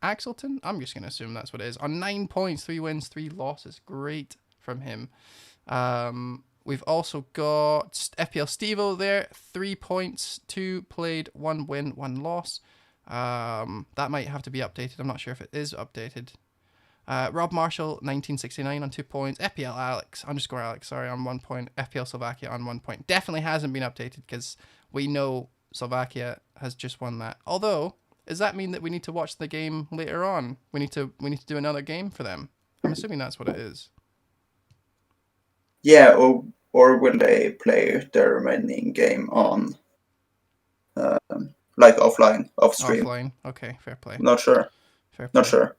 I'm just going to assume that's what it is. On 9 points, 3 wins, 3 losses. Great from him. We've also got FPL Stevo there. 3 points, 2 played, 1 win, 1 loss. That might have to be updated. I'm not sure if it is updated. Rob Marshall, 1969 on 2 points. FPL Alex, _Alex, sorry, on 1 point. FPL Slovakia on 1 point. Definitely hasn't been updated because we know Slovakia has just won that. Although, does that mean that we need to watch the game later on? We need to do another game for them. I'm assuming that's what it is. Yeah, or will they play the remaining game on, like offline, off stream? Offline. Okay, fair play. Not sure. Fair play. Not sure.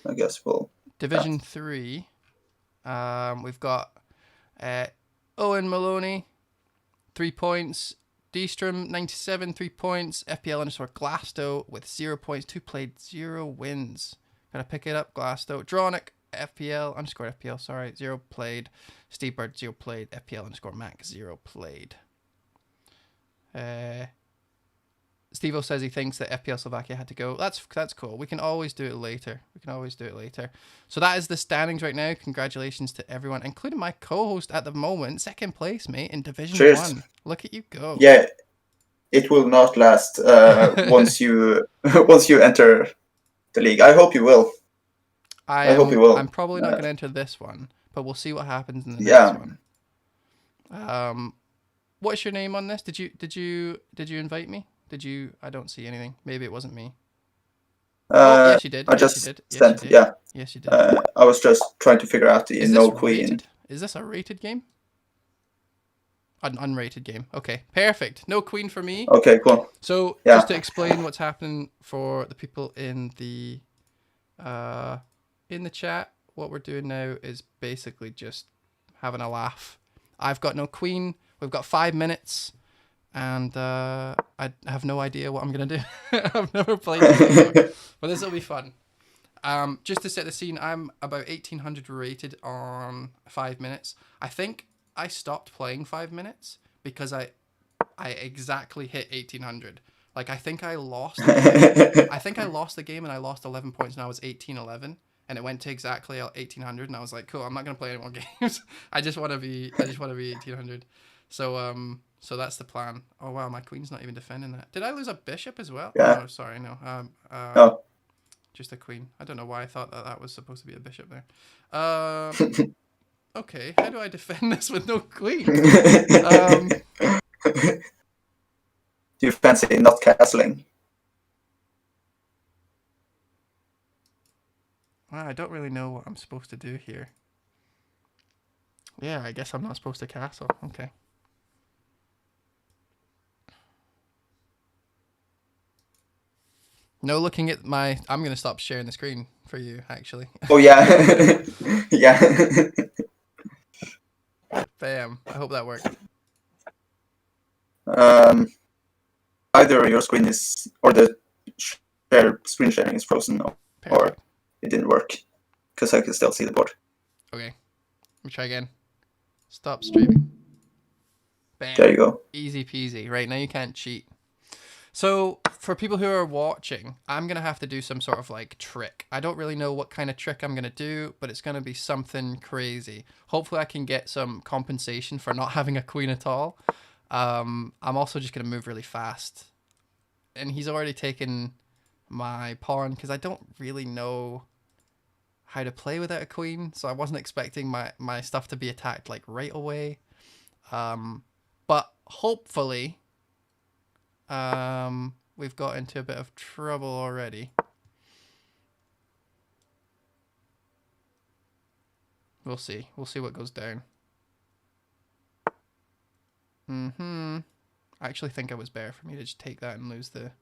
I guess we'll. Division 3. We've got Owen Maloney, 3 points. D-Strom, 97, 3 points. FPL _Glasto with 0 points. 2 played, 0 wins. Gotta pick it up, Glasto. Dronic, FPL sorry, 0 played. Steve Bird, 0 played. FPL _Mac, 0 played. Steve-O says he thinks that FPL Slovakia had to go. That's cool. We can always do it later. So that is the standings right now. Congratulations to everyone, including my co-host at the moment. 2nd place, mate, in Division Cheers. 1. Look at you go. Yeah, it will not last once you enter the league. I hope you will. I hope you will. I'm probably not going to enter this one, but we'll see what happens in the next one. What's your name on this? Did you invite me? Did you? I don't see anything. Maybe it wasn't me. Yes, you did. I just sent. Yeah. Yes, you did. I was just trying to figure out the no queen. Rated? Is this a rated game? An unrated game. Okay, perfect. No queen for me. Okay, cool. So just to explain what's happening for the people in the chat, what we're doing now is basically just having a laugh. I've got no queen. We've got 5 minutes. And I have no idea what I'm going to do. I've never played this before. But this will be fun. Just to set the scene, I'm about 1800 rated on 5 minutes. I think I stopped playing 5 minutes because I exactly hit 1800. Like, I think I lost the game. I think I lost the game and I lost 11 points and I was 1811. And it went to exactly 1800. And I was like, cool, I'm not going to play any more games. I just want to be 1800. So that's the plan. Oh wow, my queen's not even defending that. Did I lose a bishop as well? Yeah. No, sorry, no. No. Just a queen. I don't know why I thought that was supposed to be a bishop there. Okay, how do I defend this with no queen? Do you fancy not castling? Well, I don't really know what I'm supposed to do here. Yeah, I guess I'm not supposed to castle. Okay. No looking at my... I'm going to stop sharing the screen for you, actually. Oh, yeah. Yeah. Bam. I hope that worked. Either your screen is... or the screen sharing is frozen, or it didn't work. Because I can still see the board. Okay. Let me try again. Stop streaming. Bam. There you go. Easy peasy. Right, now you can't cheat. So, for people who are watching, I'm going to have to do some sort of, like, trick. I don't really know what kind of trick I'm going to do, but it's going to be something crazy. Hopefully I can get some compensation for not having a queen at all. I'm also just going to move really fast. And he's already taken my pawn, because I don't really know how to play without a queen, so I wasn't expecting my stuff to be attacked, like, right away. But hopefully... we've got into a bit of trouble already. We'll see. We'll see what goes down. I actually think it was better for me to just take that and lose the...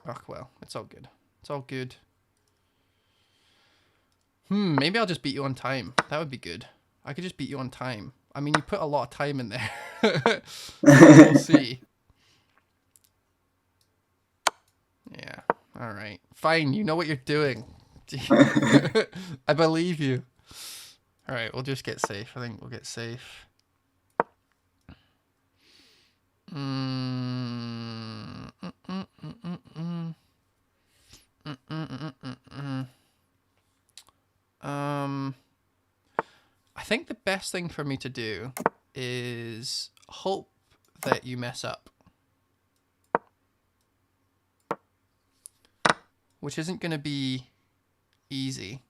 Oh, well, it's all good. It's all good. Maybe I'll just beat you on time. That would be good. I could just beat you on time. I mean, you put a lot of time in there. We'll see. Yeah. All right. Fine. You know what you're doing. I believe you. All right. We'll just get safe. I think we'll get safe. I think the best thing for me to do is hope that you mess up. Which isn't going to be easy.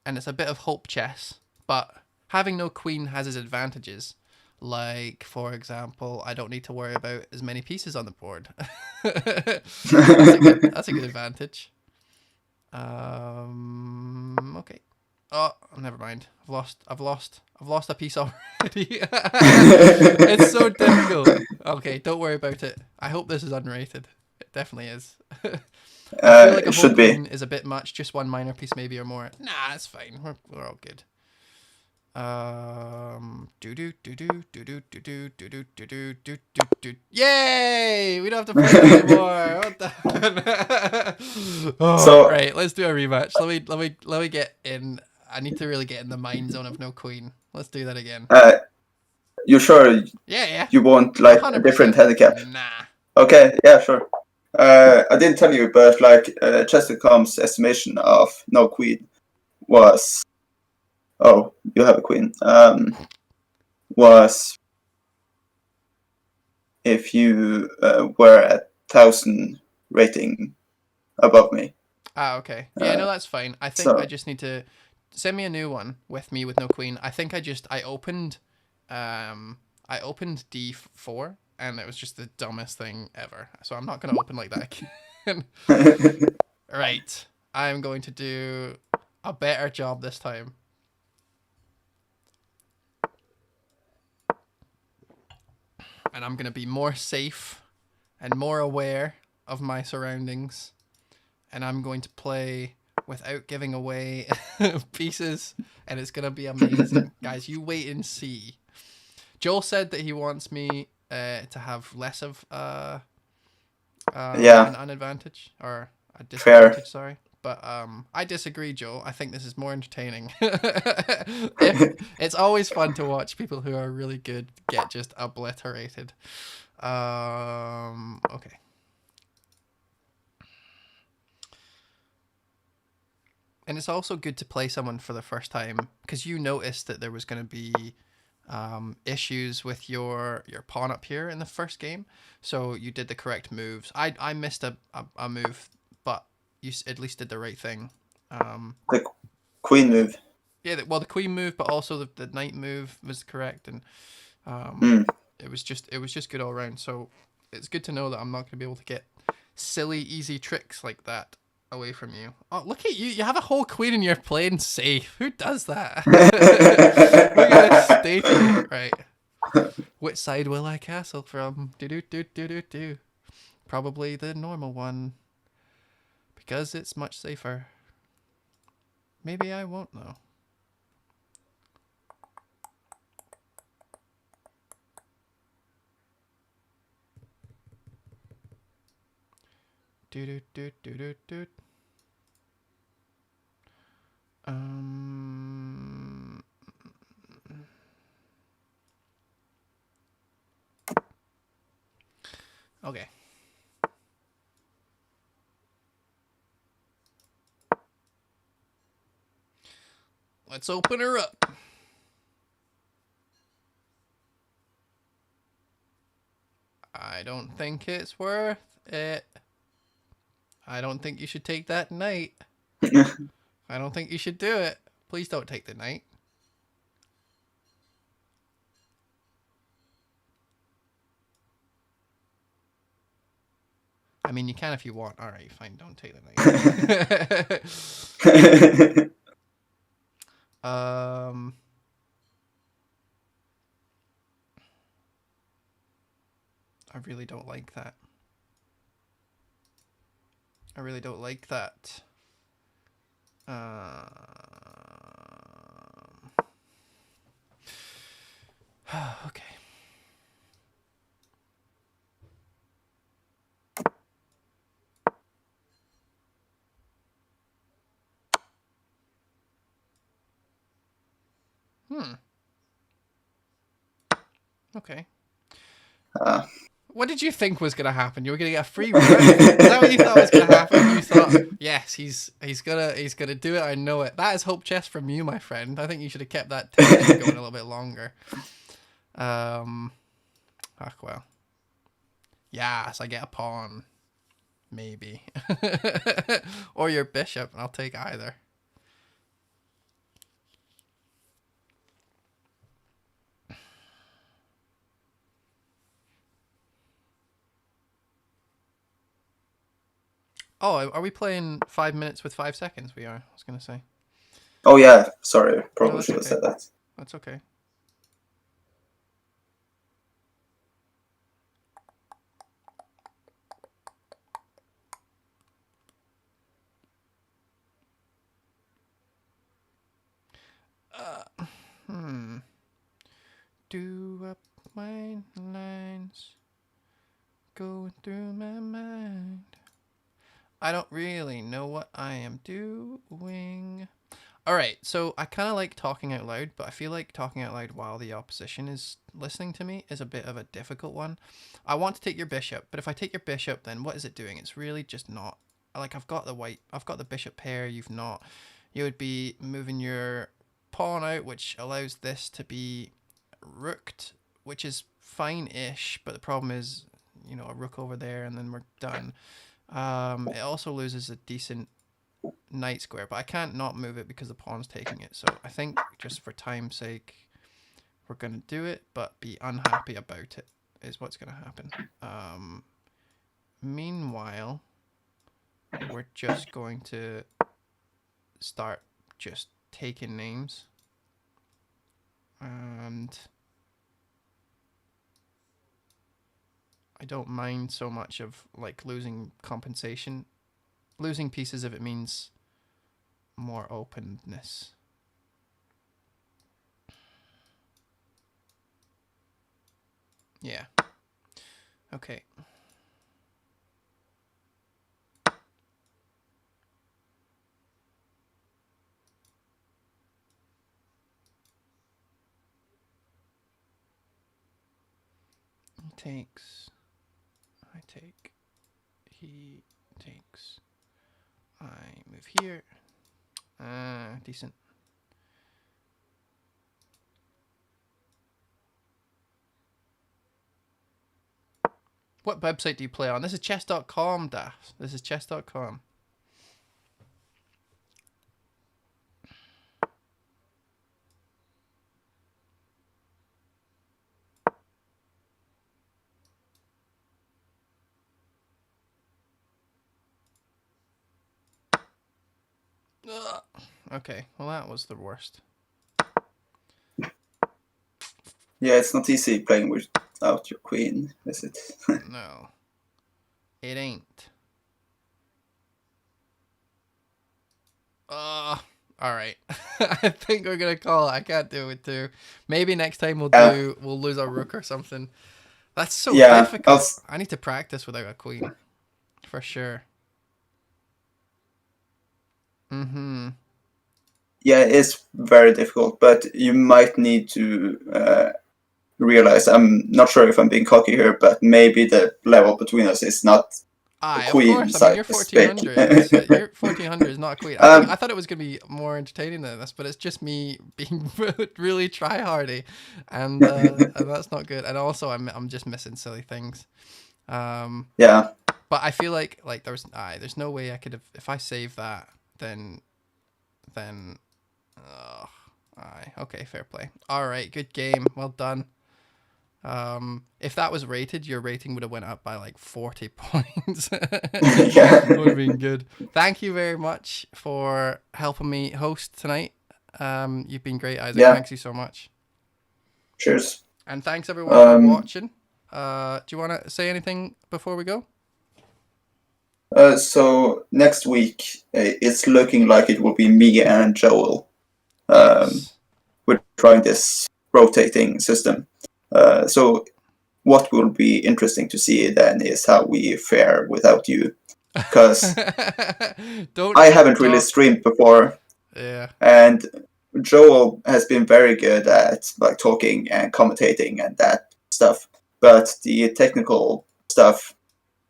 And it's a bit of hope chess. But having no queen has its advantages. Like, for example, I don't need to worry about as many pieces on the board. That's a good advantage. Okay. Oh, never mind. I've lost a piece already. It's so difficult. Okay, don't worry about it. I hope this is unrated. It definitely is. I feel like a It whole should be. queen is a bit much. Just one minor piece maybe or more. Nah, it's fine. We're all good. Yay! We don't have to play that anymore. What the? Oh, So, right. Let's do a rematch. Let me get in. I need to really get in the mind zone of no queen. Let's do that again. you sure Yeah. you want like a 100%. different handicap? Nah. Okay, yeah, sure. I didn't tell you, but like Chestercom's estimation of no queen was, oh, you have a queen. Was if you were at 1,000 rating above me. Ah, okay. Yeah, no, that's fine. I think I So just need to send me a new one with me with no queen. I think I opened D4 and it was just the dumbest thing ever. So I'm not gonna open like that again. Right. I'm going to do a better job this time. And I'm gonna be more safe and more aware of my surroundings. And I'm going to play without giving away pieces, and it's gonna be amazing. Guys, you wait and see. Joel said that he wants me to have less of yeah, an unadvantage or a fair. disadvantage, sorry. But I disagree, Joel. I think this is more entertaining. It's always fun to watch people who are really good get just obliterated. Okay. And it's also good to play someone for the first time because you noticed that there was going to be issues with your pawn up here in the first game. So you did the correct moves. I missed a move, but you at least did the right thing. The queen move. Yeah, well, the queen move, but also the knight move was correct, and it was just good all around. So it's good to know that I'm not going to be able to get silly, easy tricks like that away from you. Oh, look at you. You have a whole queen and you're playing safe. Who does that? Look at this statey. Right. Which side will I castle from? Do. Probably the normal one. Because it's much safer. Maybe I won't though. Do. Okay. Let's open her up. I don't think it's worth it. I don't think you should take that knight. I don't think you should do it. Please don't take the knight. I mean, you can if you want. All right, fine. Don't take the knight. I really don't like that. I really don't like that. Okay. Okay. What did you think was gonna happen? You were gonna get a free rook? Is that what you thought was gonna happen? You thought, yes, he's gonna do it. I know it. That is hope chess from you, my friend. I think you should have kept that tension going a little bit longer. Well. Yes, I get a pawn. Maybe. Or your bishop. I'll take either. Oh, are we playing 5 minutes with 5 seconds? We are. I was gonna say. Oh yeah, sorry, No, probably that's should have okay. said that. That's okay. Hmm. Do up my lines going through my mind. I don't really know what I am doing. All right, so I kind of like talking out loud, but I feel like talking out loud while the opposition is listening to me is a bit of a difficult one. I want to take your bishop, but if I take your bishop, then what is it doing? It's really just not. Like, I've got the bishop pair, you've not. You would be moving your pawn out, which allows this to be rooked, which is fine-ish, but the problem is, a rook over there, and then we're done. It also loses a decent knight square, but I can't not move it because the pawn's taking it. So I think just for time's sake, we're going to do it, but be unhappy about it is what's going to happen. Meanwhile, we're just going to start just taking names. And I don't mind so much of like losing compensation. Losing pieces if it means more openness. Yeah. Okay. He takes. I take. He takes. I move here. Decent. What website do you play on? This is chess.com, Daft. This is chess.com. Okay, well that was the worst. Yeah, it's not easy playing without your queen, is it? No. It ain't. Alright. I think we're gonna call it. I can't do it too. Maybe next time we'll lose our rook or something. That's so difficult. I need to practice without a queen. For sure. Mm-hmm. Yeah, it's very difficult, but you might need to realize, I'm not sure if I'm being cocky here, but maybe the level between us is not Aye, of queen course. I mean, you're size big. 1400. You're 1400 is not a queen. I thought it was gonna be more entertaining than this, but it's just me being really try hardy, and that's not good. And also, I'm just missing silly things. Yeah. But I feel like there's no way I could have, if I save that, then okay, fair play. All right, good game. Well done. If that was rated, your rating would have went up by like 40 points. Yeah. Would have been good. Thank you very much for helping me host tonight. You've been great, Isaac. Yeah. Thanks you so much. Cheers. And thanks everyone for watching. Do you want to say anything before we go? So next week, it's looking like it will be me and Joel. Yes. We're trying this rotating system. So what will be interesting to see then is how we fare without you. Because I haven't really streamed before. Yeah. And Joel has been very good at like talking and commentating and that stuff. But the technical stuff,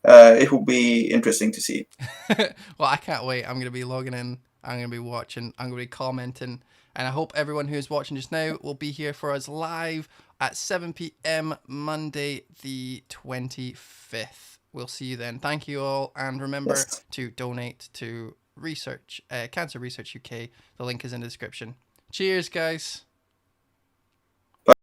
it will be interesting to see. Well, I can't wait. I'm going to be logging in. I'm going to be watching. I'm going to be commenting. And I hope everyone who is watching just now will be here for us live at 7 p.m. Monday, the 25th. We'll see you then. Thank you all. And remember to donate to Cancer Research UK. The link is in the description. Cheers, guys.